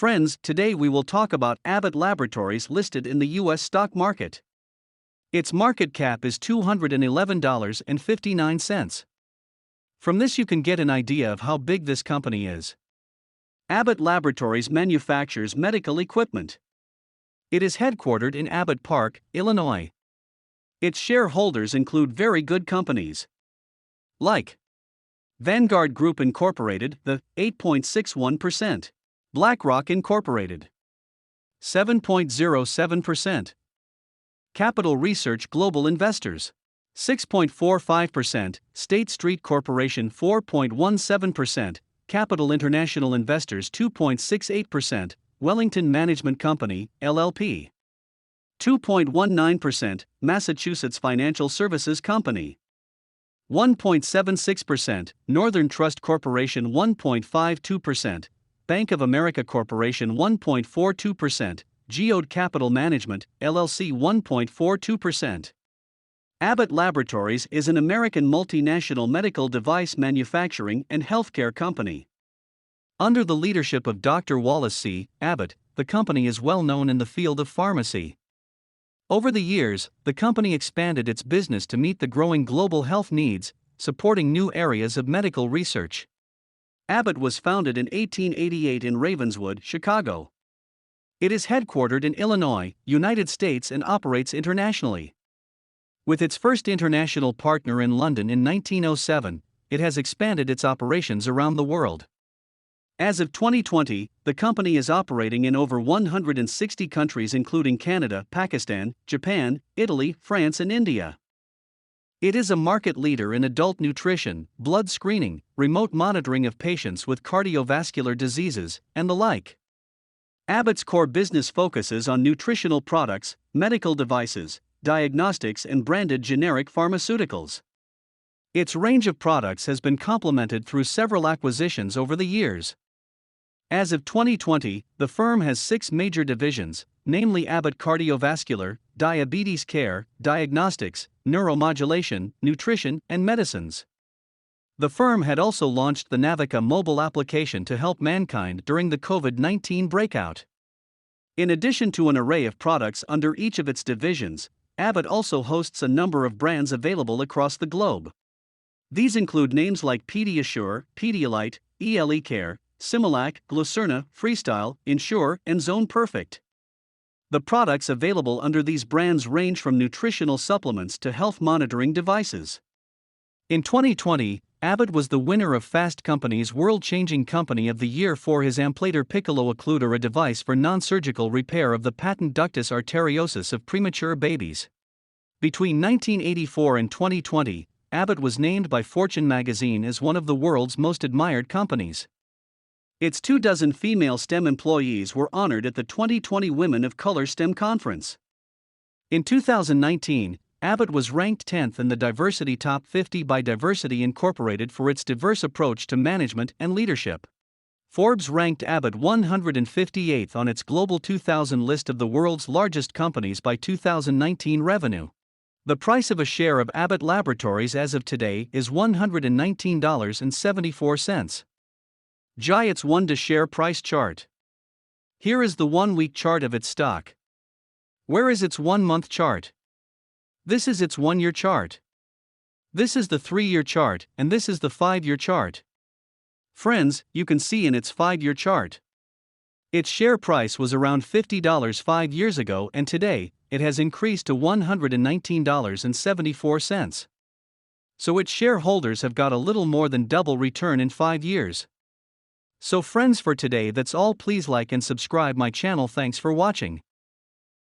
Friends, today we will talk about Abbott Laboratories listed in the U.S. stock market. Its market cap is $211.59. From this you can get an idea of how big this company is. Abbott Laboratories manufactures medical equipment. It is headquartered in Abbott Park, Illinois. Its shareholders include very good companies like Vanguard Group Incorporated, the 8.61%, BlackRock Incorporated, 7.07%, Capital Research Global Investors, 6.45%, State Street Corporation 4.17%, Capital International Investors 2.68%, Wellington Management Company, LLP, 2.19%, Massachusetts Financial Services Company, 1.76%, Northern Trust Corporation 1.52%, Bank of America Corporation 1.42%, Geode Capital Management, LLC 1.42%. Abbott Laboratories is an American multinational medical device manufacturing and healthcare company. Under the leadership of Dr. Wallace C. Abbott, the company is well known in the field of pharmacy. Over the years, the company expanded its business to meet the growing global health needs, supporting new areas of medical research. Abbott was founded in 1888 in Ravenswood, Chicago. It is headquartered in Illinois, United States and operates internationally. With its first international partner in London in 1907, it has expanded its operations around the world. As of 2020, the company is operating in over 160 countries including Canada, Pakistan, Japan, Italy, France and India. It is a market leader in adult nutrition, blood screening, remote monitoring of patients with cardiovascular diseases, and the like. Abbott's core business focuses on nutritional products, medical devices, diagnostics and branded generic pharmaceuticals. Its range of products has been complemented through several acquisitions over the years. As of 2020, the firm has 6 major divisions, namely Abbott Cardiovascular, Diabetes Care, Diagnostics, Neuromodulation, Nutrition, and Medicines. The firm had also launched the Navica mobile application to help mankind during the COVID-19 breakout. In addition to an array of products under each of its divisions, Abbott also hosts a number of brands available across the globe. These include names like PediaSure, Pedialyte, ELE Care, Similac, Glucerna, Freestyle, Ensure, and Zone Perfect. The products available under these brands range from nutritional supplements to health monitoring devices. In 2020, Abbott was the winner of Fast Company's World-Changing Company of the Year for his Amplator Piccolo Occluder, a device for non-surgical repair of the patent ductus arteriosus of premature babies. Between 1984 and 2020, Abbott was named by Fortune magazine as one of the world's most admired companies. Its 24 female STEM employees were honored at the 2020 Women of Color STEM Conference. In 2019, Abbott was ranked 10th in the Diversity Top 50 by Diversity Incorporated for its diverse approach to management and leadership. Forbes ranked Abbott 158th on its Global 2000 list of the world's largest companies by 2019 revenue. The price of a share of Abbott Laboratories as of today is $119.74. Giants 1-to share price chart. Here is the 1-week chart of its stock. Where is its 1-month chart? This is its 1-year chart. This is the 3-year chart, and this is the 5-year chart. Friends, you can see in its 5-year chart. Its share price was around $50 5 years ago, and today, it has increased to $119.74. So its shareholders have got a little more than double return in 5 years. So friends, for today that's all. Please like and subscribe my channel. Thanks for watching.